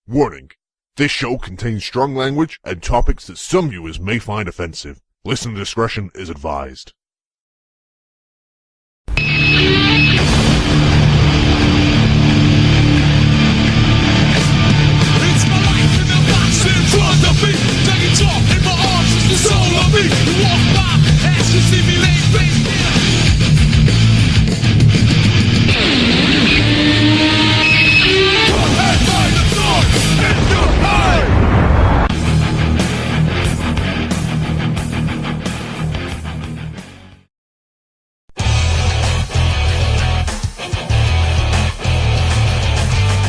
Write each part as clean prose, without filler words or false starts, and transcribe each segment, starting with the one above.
Warning. This show contains strong language and topics that some viewers may find offensive. Listener discretion is advised. It's my life in the box in front of me. Taking talk in my arms is the soul of me. You walk by, as you see me laying face down. Your head by the sword in your eye.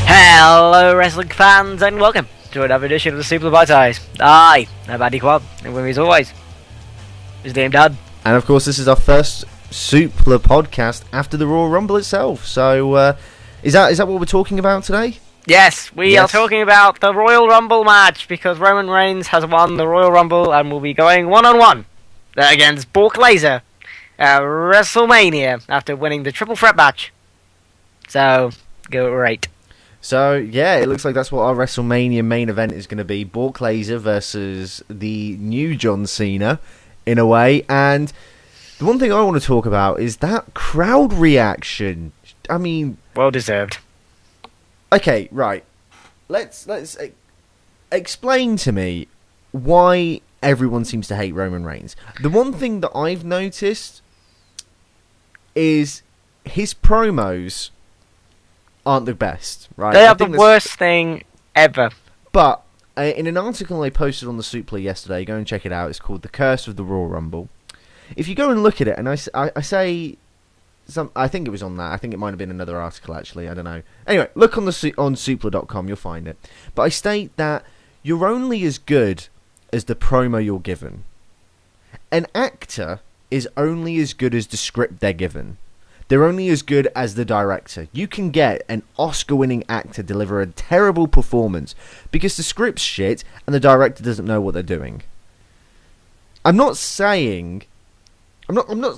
Hello wrestling fans and welcome to another edition of the Suplah Bite-Eyes. I'm Andy Quab, and with me as always is Liam Dunn. And of course this is our first Suplah podcast after the Royal Rumble itself. So is that what we're talking about today? Yes, we are talking about the Royal Rumble match because Roman Reigns has won the Royal Rumble and will be going one-on-one against Brock Lesnar at WrestleMania after winning the triple threat match. So, great. So, yeah, it looks like that's what our WrestleMania main event is going to be. Brock Lesnar versus the new John Cena, in a way. And the one thing I want to talk about is that crowd reaction. I mean... well deserved. Okay, right. Let's explain to me why everyone seems to hate Roman Reigns. The one thing that I've noticed is his promos aren't the best, right? They are the worst thing ever. But in an article I posted on the Suplah yesterday, go and check it out. It's called "The Curse of the Royal Rumble." If you go and look at it, and I say I think it was on that. I think it might have been another article actually. I don't know. Anyway, look on Suplah.com. You'll find it. But I state that you're only as good as the promo you're given. An actor is only as good as the script they're given. They're only as good as the director. You can get an Oscar-winning actor deliver a terrible performance because the script's shit and the director doesn't know what they're doing. I'm not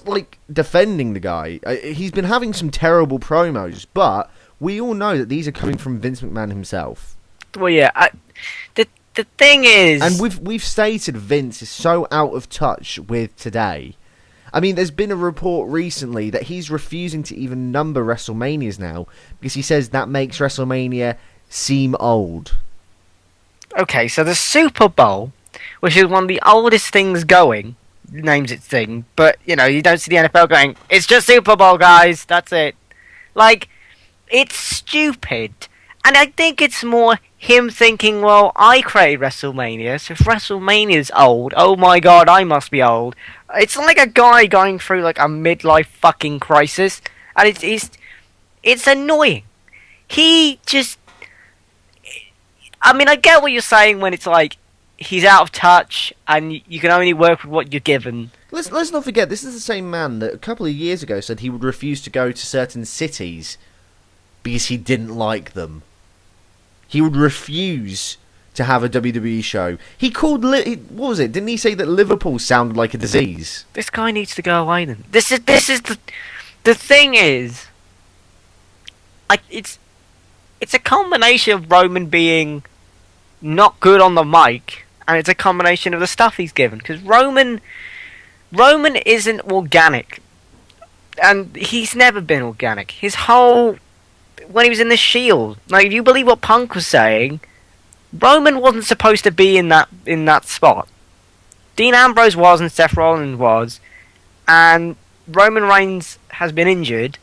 like defending the guy. He's been having some terrible promos, but we all know that these are coming from Vince McMahon himself. Well, yeah. The thing is, and we've stated Vince is so out of touch with today. I mean, there's been a report recently that he's refusing to even number WrestleManias now because he says that makes WrestleMania seem old. Okay, so the Super Bowl, which is one of the oldest things going, names its thing, but, you know, you don't see the NFL going, it's just Super Bowl, guys, that's it. Like, it's stupid. And I think it's more him thinking, well, I created WrestleMania, so if WrestleMania's old, oh my god, I must be old. It's like a guy going through, like, a midlife fucking crisis, and it's annoying. He just... I mean, I get what you're saying when it's like, he's out of touch, and you can only work with what you're given. Let's not forget, this is the same man that a couple of years ago said he would refuse to go to certain cities because he didn't like them. He would refuse to have a WWE show. He called... what was it? Didn't he say that Liverpool sounded like a disease? This guy needs to go away then. This is the thing is, like, it's a combination of Roman being not good on the mic, and it's a combination of the stuff he's given. Because Roman isn't organic, and he's never been organic. His whole... when he was in the Shield, like, if you believe what Punk was saying, Roman wasn't supposed to be in that spot. Dean Ambrose was, and Seth Rollins was, and Roman Reigns has been injured.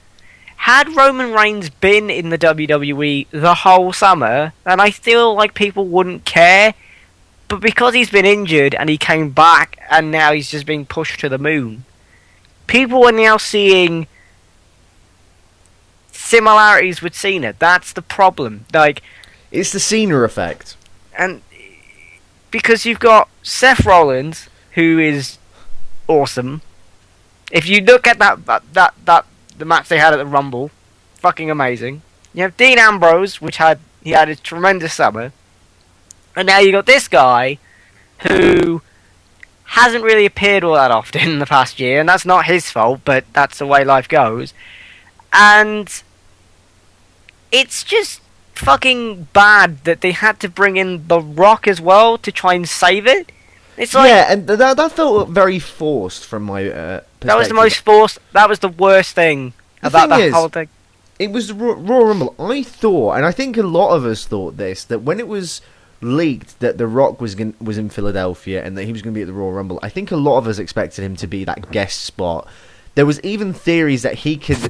Had Roman Reigns been in the WWE the whole summer, then I feel like people wouldn't care. But because he's been injured and he came back and now he's just being pushed to the moon, people are now seeing similarities with Cena. That's the problem. Like, it's the Cena effect. And because you've got Seth Rollins, who is awesome. If you look at the match they had at the Rumble, fucking amazing. You have Dean Ambrose, he had a tremendous summer. And now you got this guy who hasn't really appeared all that often in the past year, and that's not his fault, but that's the way life goes. And it's just fucking bad that they had to bring in The Rock as well to try and save it. It's like yeah, and that felt very forced from my perspective. that was the most forced. That was the worst thing about thing the is, whole thing. It was the Royal Rumble. I thought, and I think a lot of us thought this, that when it was leaked that The Rock was in Philadelphia and that he was going to be at the Royal Rumble, I think a lot of us expected him to be that guest spot. There was even theories that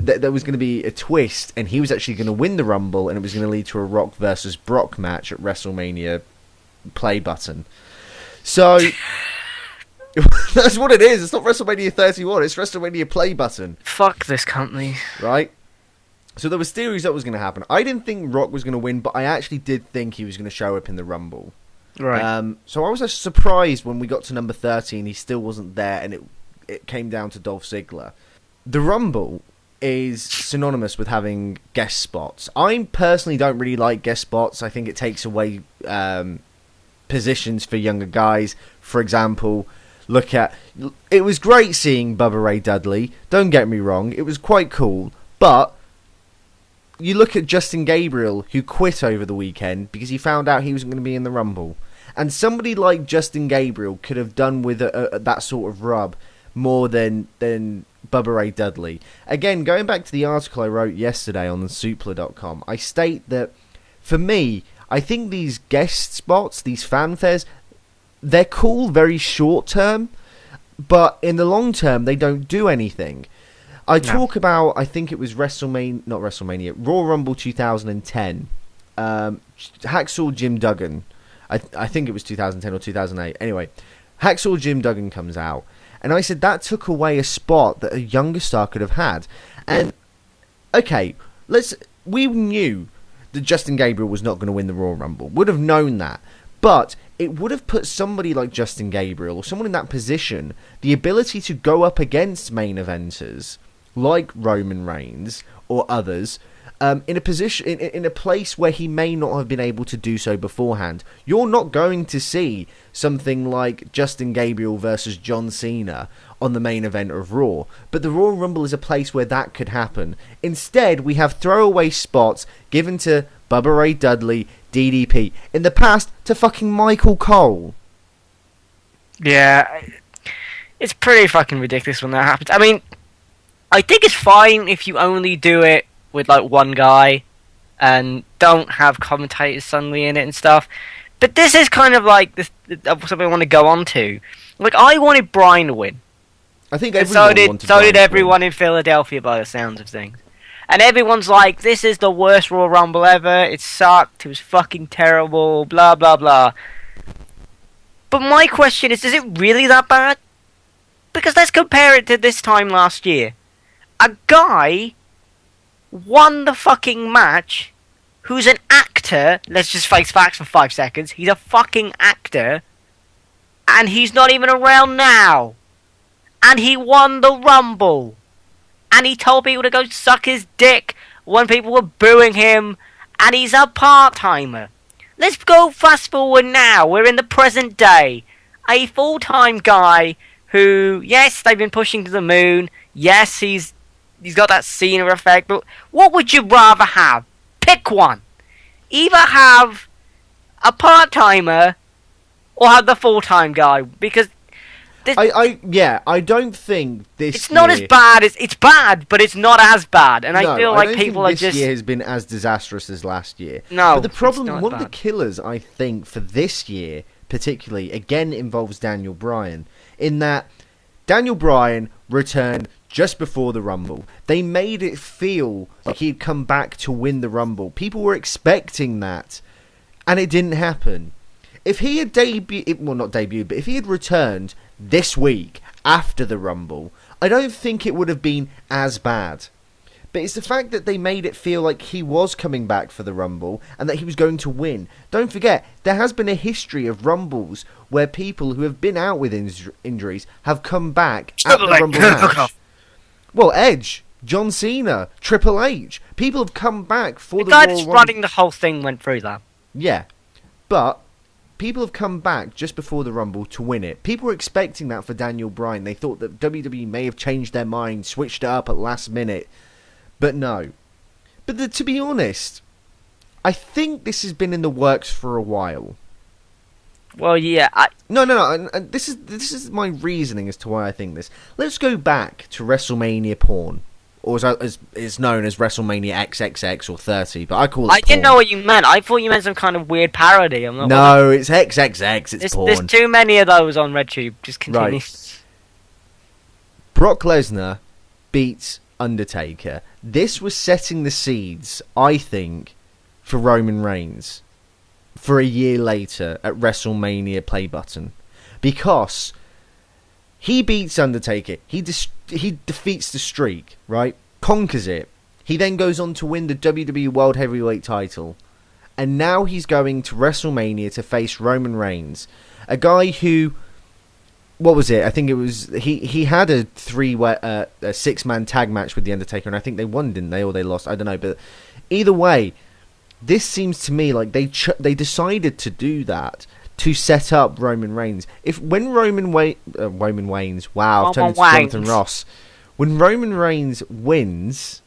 that there was going to be a twist and he was actually going to win the Rumble and it was going to lead to a Rock versus Brock match at WrestleMania play button. So that's what it is. It's not WrestleMania 31. It's WrestleMania play button. Fuck this company. Right? So there was theories that was going to happen. I didn't think Rock was going to win, but I actually did think he was going to show up in the Rumble. Right. So I was actually surprised when we got to number 13, he still wasn't there, and it came down to Dolph Ziggler. The Rumble is synonymous with having guest spots. I personally don't really like guest spots. I think it takes away positions for younger guys. For example, it was great seeing Bubba Ray Dudley. Don't get me wrong, it was quite cool, but you look at Justin Gabriel, who quit over the weekend because he found out he wasn't going to be in the Rumble. And somebody like Justin Gabriel could have done with that sort of rub more than Bubba Ray Dudley. Again, going back to the article I wrote yesterday on Suplah.com, I state that, for me, I think these guest spots, these fanfares, they're cool very short term, but in the long term, they don't do anything. Talk about, I think it was Royal Rumble 2010. Hacksaw Jim Duggan. I think it was 2010 or 2008. Anyway, Hacksaw Jim Duggan comes out. And I said that took away a spot that a younger star could have had. And, okay, we knew that Justin Gabriel was not going to win the Royal Rumble. Would have known that. But it would have put somebody like Justin Gabriel or someone in that position the ability to go up against main eventers like Roman Reigns or others, in a position, in a place where he may not have been able to do so beforehand. You're not going to see something like Justin Gabriel versus John Cena on the main event of Raw, but the Royal Rumble is a place where that could happen. Instead, we have throwaway spots given to Bubba Ray Dudley, DDP, in the past to fucking Michael Cole. Yeah, it's pretty fucking ridiculous when that happens. I mean, I think it's fine if you only do it with like one guy and don't have commentators suddenly in it and stuff. But this is kind of like something I want to go on to. Like, I wanted Bryan to win. I think everyone so did everyone in Philadelphia, by the sounds of things. And everyone's like, this is the worst Royal Rumble ever. It sucked. It was fucking terrible. Blah blah blah. But my question is it really that bad? Because let's compare it to this time last year. A guy won the fucking match who's an actor. Let's just face facts for 5 seconds. He's a fucking actor. And he's not even around now. And he won the Rumble. And he told people to go suck his dick when people were booing him. And he's a part-timer. Let's go fast forward now. We're in the present day. A full-time guy who, yes, they've been pushing to the moon. Yes, he's got that Cena effect, but what would you rather have? Pick one. Either have a part-timer or have the full-time guy, because I don't think this it's not as bad. It's bad, but it's not as bad, and I feel like people are just... this year has been as disastrous as last year. No, but the problem, one of the killers, I think, for this year, particularly, again, involves Daniel Bryan, in that Daniel Bryan returned just before the Rumble. They made it feel like he'd come back to win the Rumble. People were expecting that, and it didn't happen. If he had but if he had returned this week after the Rumble, I don't think it would have been as bad. But it's the fact that they made it feel like he was coming back for the Rumble and that he was going to win. Don't forget, there has been a history of Rumbles where people who have been out with injuries have come back at the Rumble match. Well, Edge, John Cena, Triple H. People have come back for the guy Royal that's Rumble. running the whole thing went through that. Yeah, but people have come back just before the Rumble to win it. People were expecting that for Daniel Bryan. They thought that WWE may have changed their mind, switched it up at last minute. But no. But to be honest, I think this has been in the works for a while. Well, yeah. No. And this is my reasoning as to why I think this. Let's go back to WrestleMania porn, or as it's known as WrestleMania XXX or 30, but I call it. I didn't know what you meant. I thought you meant some kind of weird parody. I'm not. No, it's XXX. It's porn. There's too many of those on RedTube. Just continue. Right. Brock Lesnar beats Undertaker. This was setting the seeds, I think, for Roman Reigns for a year later at WrestleMania play button, because he beats Undertaker, he defeats the streak, right? Conquers it. He then goes on to win the WWE World Heavyweight title, and now he's going to WrestleMania to face Roman Reigns, a guy who, what was it? I think it was he had a six-man tag match with the Undertaker, and I think they won, didn't they, or they lost? I don't know, but either way, this seems to me like they decided to do that to set up Roman Reigns. When Roman Reigns, wow, I've turned into Jonathan Ross. When Roman Reigns wins,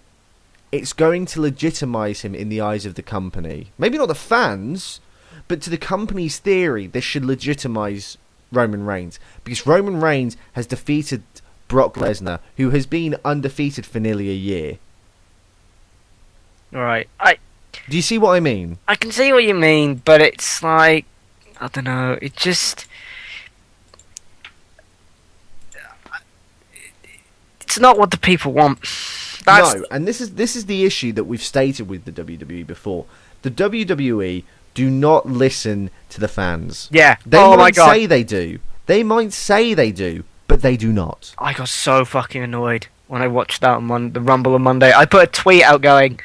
it's going to legitimize him in the eyes of the company. Maybe not the fans, but to the company's theory, this should legitimize Roman Reigns, because Roman Reigns has defeated Brock Lesnar, who has been undefeated for nearly a year. Right. Do you see what I mean? I can see what you mean, but it's like, I don't know, it just... It's not what the people want. No, and this is the issue that we've stated with the WWE before. The WWE do not listen to the fans. Yeah. They might say they do. They might say they do, but they do not. I got so fucking annoyed when I watched that on the Rumble on Monday. I put a tweet out going,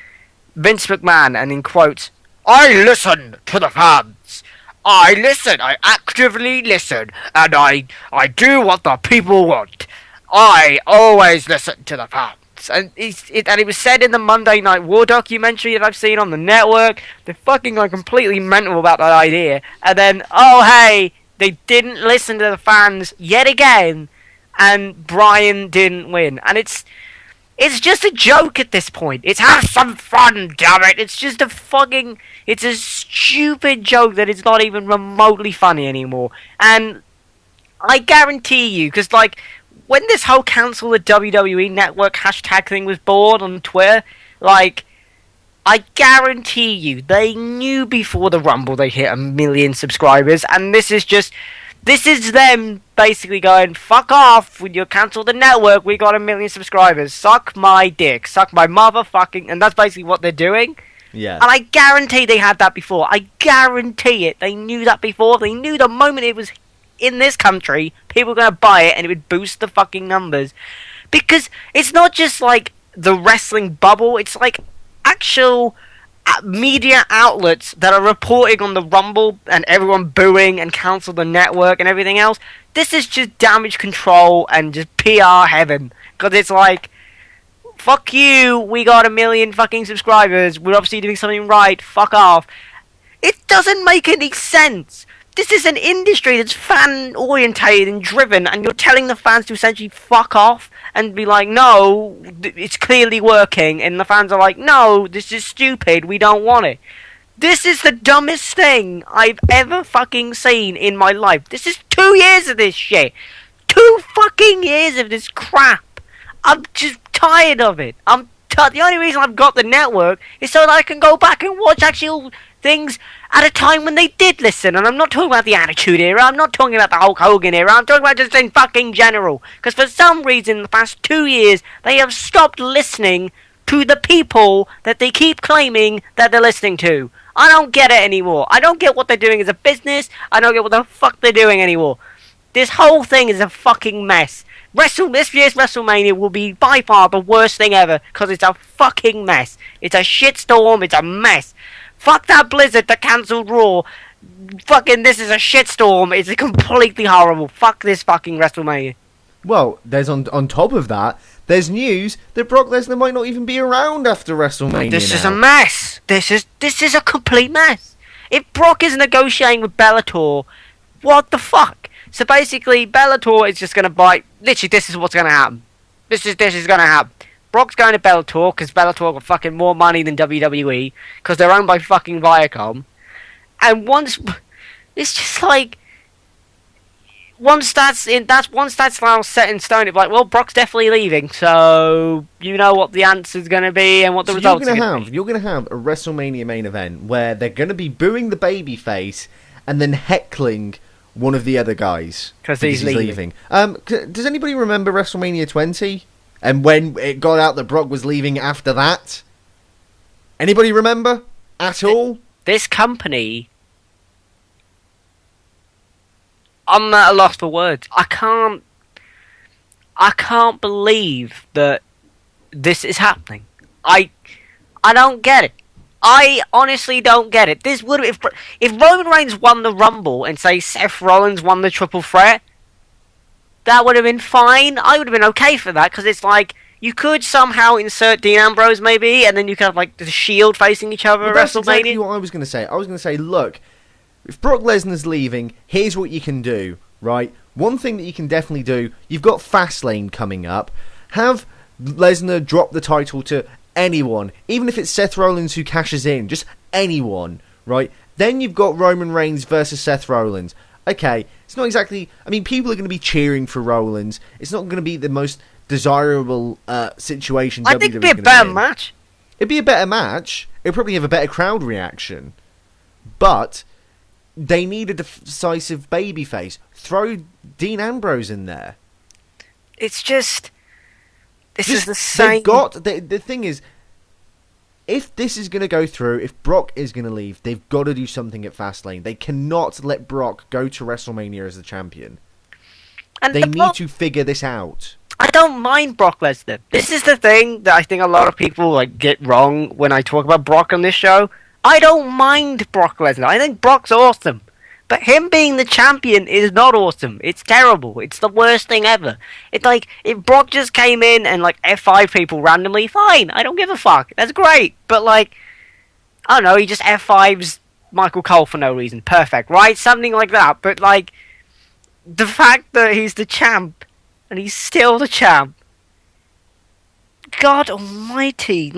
Vince McMahon, and in quotes, I listen to the fans. I listen. I actively listen. And I do what the people want. I always listen to the fans. And it was said in the Monday Night War documentary that I've seen on the network. They're fucking like completely mental about that idea. And then, oh hey, they didn't listen to the fans yet again. And Bryan didn't win. And it's just a joke at this point. It's have some fun, damn it. It's just it's a stupid joke that is not even remotely funny anymore. And I guarantee you, because like, when this whole cancel the WWE Network hashtag thing was born on Twitter, like, I guarantee you, they knew before the Rumble they hit 1 million subscribers, and this is them basically going, fuck off, when you cancel the network, we got 1 million subscribers, suck my dick, suck my motherfucking, and that's basically what they're doing. Yeah. And I guarantee they had that before. I guarantee it. They knew that before. They knew the moment it was in this country, people were going to buy it and it would boost the fucking numbers. Because it's not just like the wrestling bubble, it's like actual media outlets that are reporting on the Rumble and everyone booing and cancel the network and everything else. This is just damage control and just PR heaven. Because it's like, fuck you, we got 1 million fucking subscribers, we're obviously doing something right, fuck off. It doesn't make any sense. This is an industry that's fan-orientated and driven, and you're telling the fans to essentially fuck off and be like, no, it's clearly working, and the fans are like, no, this is stupid, we don't want it. This is the dumbest thing I've ever fucking seen in my life. This is 2 years of this shit. 2 fucking years of this crap. I'm just tired of it. The only reason I've got the network is so that I can go back and watch actual things at a time when they did listen. And I'm not talking about the Attitude Era, I'm not talking about the Hulk Hogan era, I'm talking about just in fucking general. Because for some reason, the past 2 years, they have stopped listening to the people that they keep claiming that they're listening to. I don't get it anymore. I don't get what they're doing as a business. I don't get what the fuck they're doing anymore. This whole thing is a fucking mess. This year's WrestleMania will be by far the worst thing ever, because it's a fucking mess. It's a shitstorm, it's a mess. Fuck that Blizzard that cancelled Raw. Fucking this is a shitstorm, it's completely horrible. Fuck this fucking WrestleMania. Well, there's on top of that, there's news that Brock Lesnar might not even be around after WrestleMania. This is a mess. This is a complete mess. If Brock is negotiating with Bellator, what the fuck? So basically, Bellator is just going to buy... Literally, this is what's going to happen. This is going to happen. Brock's going to Bellator because Bellator got fucking more money than WWE because they're owned by fucking Viacom. And it's just like once that's now set in stone, it's like, well, Brock's definitely leaving, so you know what the answer's going to be and what the results are going to be. You're going to have a WrestleMania main event where they're going to be booing the babyface and then heckling one of the other guys because he's leaving. Does anybody remember WrestleMania 20 and when it got out that Brock was leaving after that? Anybody remember at all? This company, I'm at a loss for words. I can't believe that this is happening. I don't get it. I honestly don't get it. This would if Roman Reigns won the Rumble and say Seth Rollins won the Triple Threat, that would have been fine. I would have been okay for that because it's like you could somehow insert Dean Ambrose maybe, and then you could have like the Shield facing each other at That's WrestleMania. exactly what I was going to say. I was going to say, look, if Brock Lesnar's leaving, here's what you can do, right? One thing that you can definitely do, you've got Fastlane coming up. Have Lesnar drop the title to anyone, even if it's Seth Rollins who cashes in, just anyone, right? Then you've got Roman Reigns versus Seth Rollins. Okay, it's not exactly... I mean, people are going to be cheering for Rollins. It's not going to be the most desirable situation. I think it'd be a better match. It'd be a better match. It'd probably have a better crowd reaction. But they need a decisive babyface. Throw Dean Ambrose in there. It's just... This is the same... The thing is, if this is going to go through, if Brock is going to leave, they've got to do something at Fastlane. They cannot let Brock go to WrestleMania as the champion. And they need to figure this out. I don't mind Brock Lesnar. This is the thing that I think a lot of people get wrong when I talk about Brock on this show. I don't mind Brock Lesnar. I think Brock's awesome. But him being the champion is not awesome. It's terrible. It's the worst thing ever. It's like, if Brock just came in and F5 people randomly, fine. I don't give a fuck. That's great. But I don't know, he just F5s Michael Cole for no reason. Perfect, right? Something like that. But the fact that he's the champ, and he's still the champ. God almighty,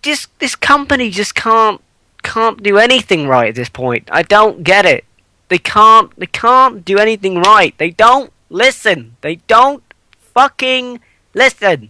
this company just can't do anything right at this point. I don't get it. They can't do anything right. They don't listen. They don't fucking listen.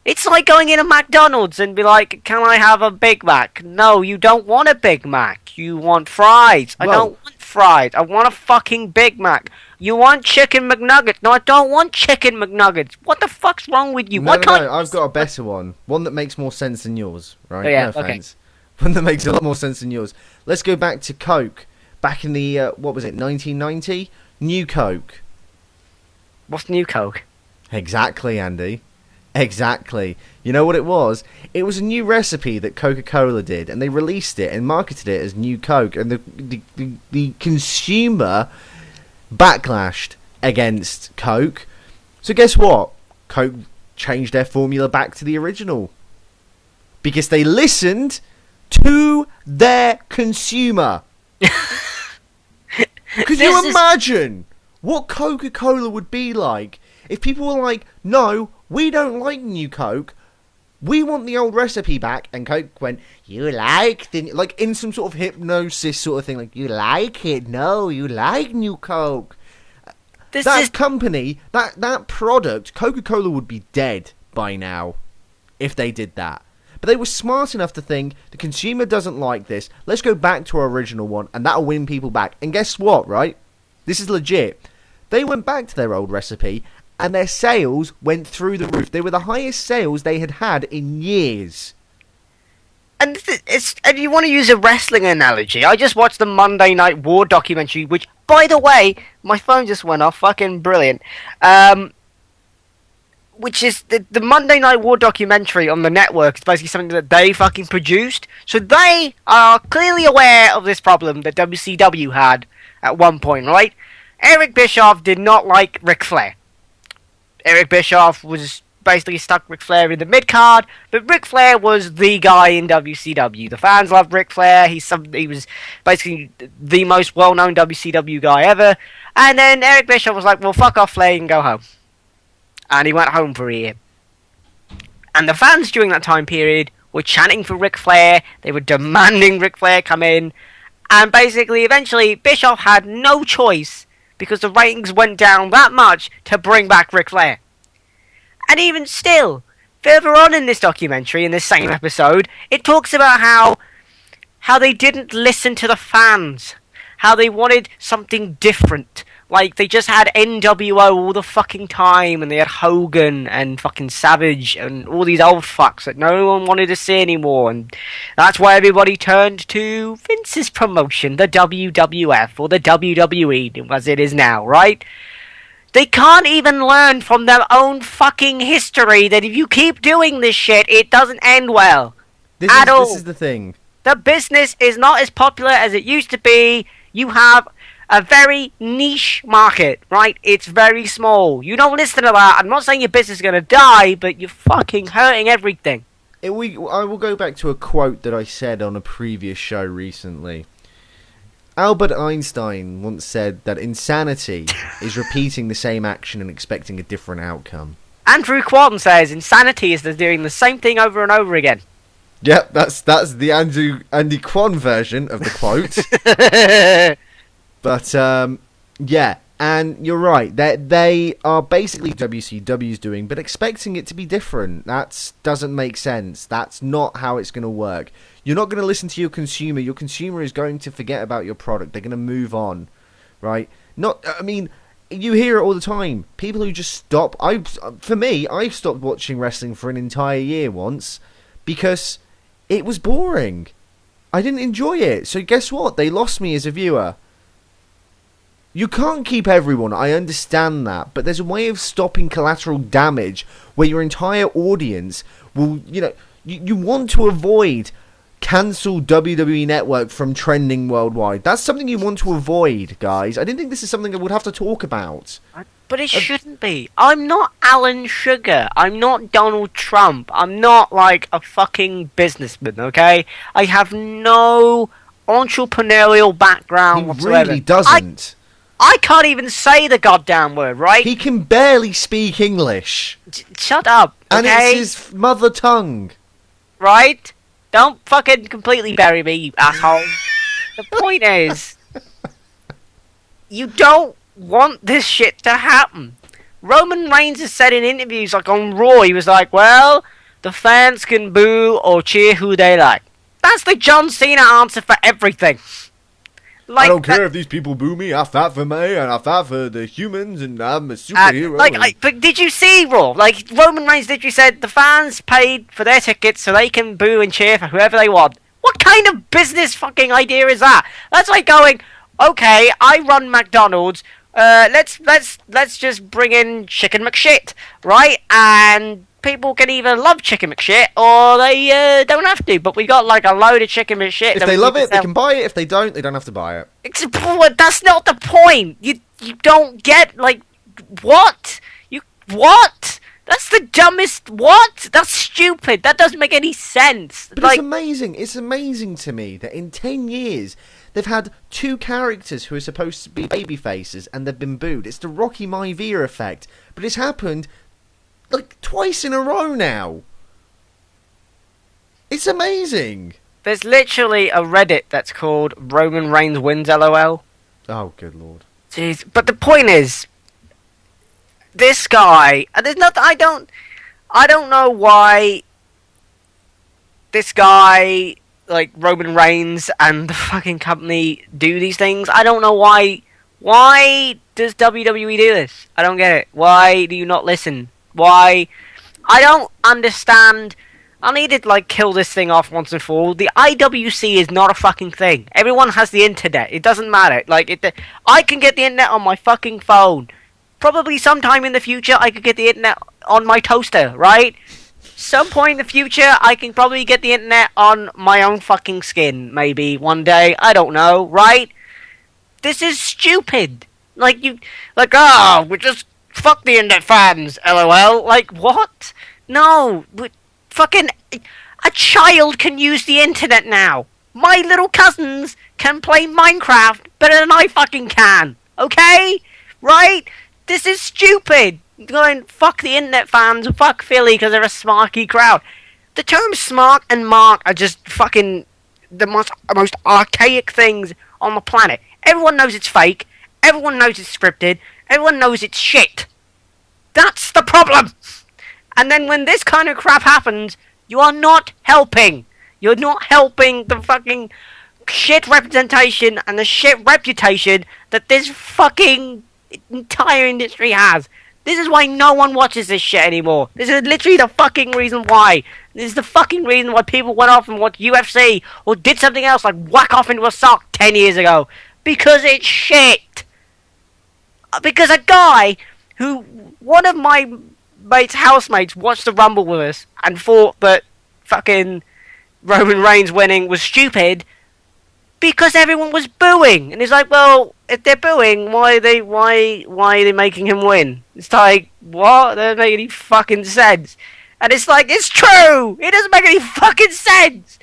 It's like going in a McDonald's and be like, can I have a Big Mac? No, you don't want a Big Mac. You want fries. I don't want fries. I want a fucking Big Mac. You want chicken McNuggets? No, I don't want chicken McNuggets. What the fuck's wrong with you? No, I've got a better one. One that makes more sense than yours, right? Oh, yeah, no offense. Okay. One that makes a lot more sense than yours. Let's go back to Coke. Back in the, 1990? New Coke. What's New Coke? Exactly, Andy. Exactly. You know what it was? It was a new recipe that Coca-Cola did, and they released it and marketed it as New Coke, and the consumer backlashed against Coke. So guess what? Coke changed their formula back to the original. Because they listened to their consumer. Could you imagine what Coca-Cola would be like if people were like, no, we don't like New Coke, we want the old recipe back, and Coke went, you like in some sort of hypnosis sort of thing, you like it, no, you like New Coke. Company, that product, Coca-Cola would be dead by now if they did that. But they were smart enough to think, the consumer doesn't like this, let's go back to our original one, and that'll win people back. And guess what, right? This is legit. They went back to their old recipe, and their sales went through the roof. They were the highest sales they had had in years. And and you want to use a wrestling analogy? I just watched the Monday Night War documentary, which, by the way, my phone just went off. Fucking brilliant. Which is the Monday Night War documentary on the network. It's basically something that they fucking produced. So they are clearly aware of this problem that WCW had at one point, right? Eric Bischoff did not like Ric Flair. Eric Bischoff was basically stuck Ric Flair in the mid-card, but Ric Flair was the guy in WCW. The fans loved Ric Flair. He was basically the most well-known WCW guy ever. And then Eric Bischoff was like, well, fuck off, Flair, you can go home. and he went home for a year. And the fans during that time period were chanting for Ric Flair. They were demanding Ric Flair come in. And basically, eventually, Bischoff had no choice because the ratings went down that much to bring back Ric Flair. And even still, further on in this documentary, in this same episode, it talks about how they didn't listen to the fans. How they wanted something different. Like, they just had NWO all the fucking time, and they had Hogan and fucking Savage and all these old fucks that no one wanted to see anymore, and that's why everybody turned to Vince's promotion, the WWF, or the WWE, as it is now, right? They can't even learn from their own fucking history that if you keep doing this shit, it doesn't end well. This is the thing. The business is not as popular as it used to be. You have a very niche market, right? It's very small. You don't listen to that. I'm not saying your business is going to die, but you're fucking hurting everything. I will go back to a quote that I said on a previous show recently. Albert Einstein once said that insanity is repeating the same action and expecting a different outcome. Andrew Quanten says insanity is doing the same thing over and over again. Yep, that's the Andy Kwan version of the quote. But, yeah, and you're right. They are basically WCW's doing, but expecting it to be different. That doesn't make sense. That's not how it's going to work. You're not going to listen to your consumer. Your consumer is going to forget about your product. They're going to move on, right? You hear it all the time. People who just stop. For me, I've stopped watching wrestling for an entire year once because it was boring. I didn't enjoy it. So guess what? They lost me as a viewer. You can't keep everyone, I understand that, but there's a way of stopping collateral damage where your entire audience will, you want to avoid cancel WWE Network from trending worldwide. That's something you want to avoid, guys. I didn't think this is something I would have to talk about. But it shouldn't be. I'm not Alan Sugar. I'm not Donald Trump. I'm not like a fucking businessman, okay? I have no entrepreneurial background whatsoever. He really doesn't. I can't even say the goddamn word, right? He can barely speak English. Shut up, okay? And it's his mother tongue. Right? Don't fucking completely bury me, you asshole. The point is, you don't want this shit to happen. Roman Reigns has said in interviews, like on Raw, he was like, well, the fans can boo or cheer who they like. That's the John Cena answer for everything. Like, I don't care if these people boo me. I fight for me, and I fight for the humans, and I'm a superhero. But did you see Raw? Like, Roman Reigns literally said the fans paid for their tickets so they can boo and cheer for whoever they want. What kind of business fucking idea is that? That's like going, okay, I run McDonald's. Let's just bring in Chicken McShit, right? And people can either love Chicken McShit or they don't have to. But we got like a load of Chicken McShit. If they love it, they can buy it. If they don't have to buy it. That's not the point. You don't get like what? What? That's the dumbest. What? That's stupid. That doesn't make any sense. But it's amazing. It's amazing to me that in 10 years they've had two characters who are supposed to be baby faces and they've been booed. It's the Rocky Maivia effect. But it's happened like twice in a row now. It's amazing. There's literally a Reddit that's called Roman Reigns wins LOL. Oh, good lord. Jeez. But the point is, this guy, there's not. I don't know why this guy, like Roman Reigns and the fucking company, do these things. I don't know why. Why does WWE do this? I don't get it. Why do you not listen? Why? I don't understand. I need to like kill this thing off once and for all. The IWC is not a fucking thing. Everyone has the internet. It doesn't matter. I can get the internet on my fucking phone. Probably sometime in the future I could get the internet on my toaster, right? Some point in the future I can probably get the internet on my own fucking skin, maybe one day. I don't know, right? This is stupid. We just fuck the internet fans, LOL. Like, what? No, fucking a child can use the internet now. My little cousins can play Minecraft better than I fucking can. Okay? Right? This is stupid. Going fuck the internet fans, fuck Philly because they're a smarky crowd. The terms smart and mark are just fucking the most archaic things on the planet. Everyone knows it's fake. Everyone knows it's scripted. Everyone knows it's shit. That's the problem. And then when this kind of crap happens, you are not helping. You're not helping the fucking shit representation and the shit reputation that this fucking entire industry has. This is why no one watches this shit anymore. This is literally the fucking reason why. This is the fucking reason why people went off and watched UFC or did something else like whack off into a sock 10 years ago. Because it's shit. Because a guy who, one of my mates' housemates watched the Rumble with us and thought that fucking Roman Reigns winning was stupid because everyone was booing. And he's like, well, if they're booing, why are they making him win? It's like, what? That doesn't make any fucking sense. And it's like, it's true! It doesn't make any fucking sense!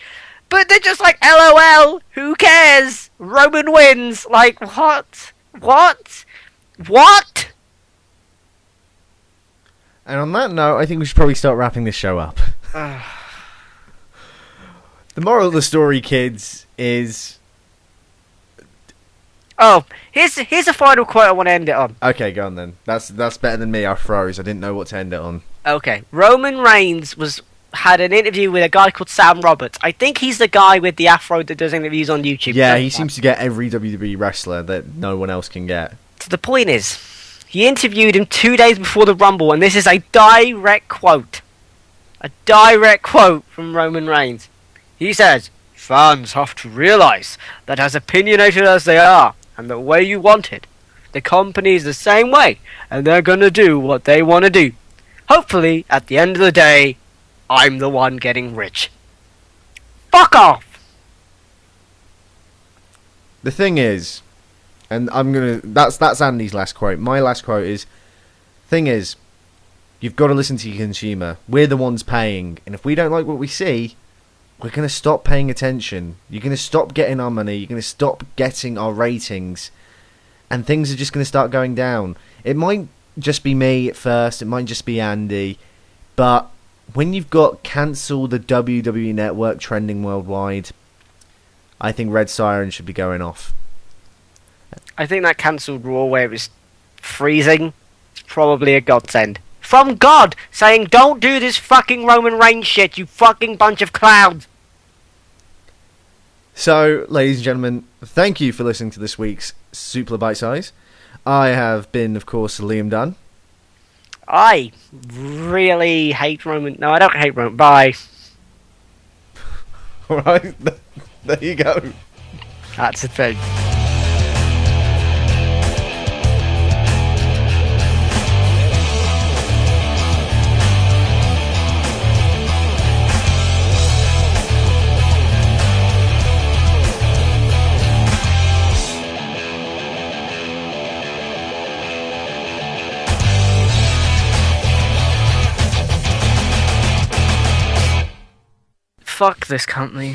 But they're just like, LOL, who cares? Roman wins. Like, what? What? What? And on that note, I think we should probably start wrapping this show up. The moral of the story, kids, is... Oh, here's a final quote I want to end it on. Okay, go on then. That's better than me. I froze. I didn't know what to end it on. Okay, Roman Reigns had an interview with a guy called Sam Roberts. I think he's the guy with the afro that does interviews on YouTube. Yeah, he seems to get every WWE wrestler that no one else can get. So the point is, he interviewed him 2 days before the Rumble, and this is a direct quote. A direct quote from Roman Reigns. He says, fans have to realise that as opinionated as they are, and the way you want it, the company's the same way, and they're gonna do what they want to do. Hopefully, at the end of the day, I'm the one getting rich. Fuck off! The thing is, and that's Andy's last quote. My last quote is, thing is, you've got to listen to your consumer. We're the ones paying, and if we don't like what we see, we're going to stop paying attention. You're going to stop getting our money. You're going to stop getting our ratings. And things are just going to start going down. It might just be me at first. It might just be Andy. But when you've got cancel the WWE Network trending worldwide, I think Red Siren should be going off. I think that cancelled Raw where it was freezing is probably a godsend. From God, saying, don't do this fucking Roman Reigns shit, you fucking bunch of clowns. So, ladies and gentlemen, thank you for listening to this week's Suplah Bite Size. I have been, of course, Liam Dunn. I really hate Roman... No, I don't hate Roman. Bye. Alright, there you go. That's the thing. Fuck this company.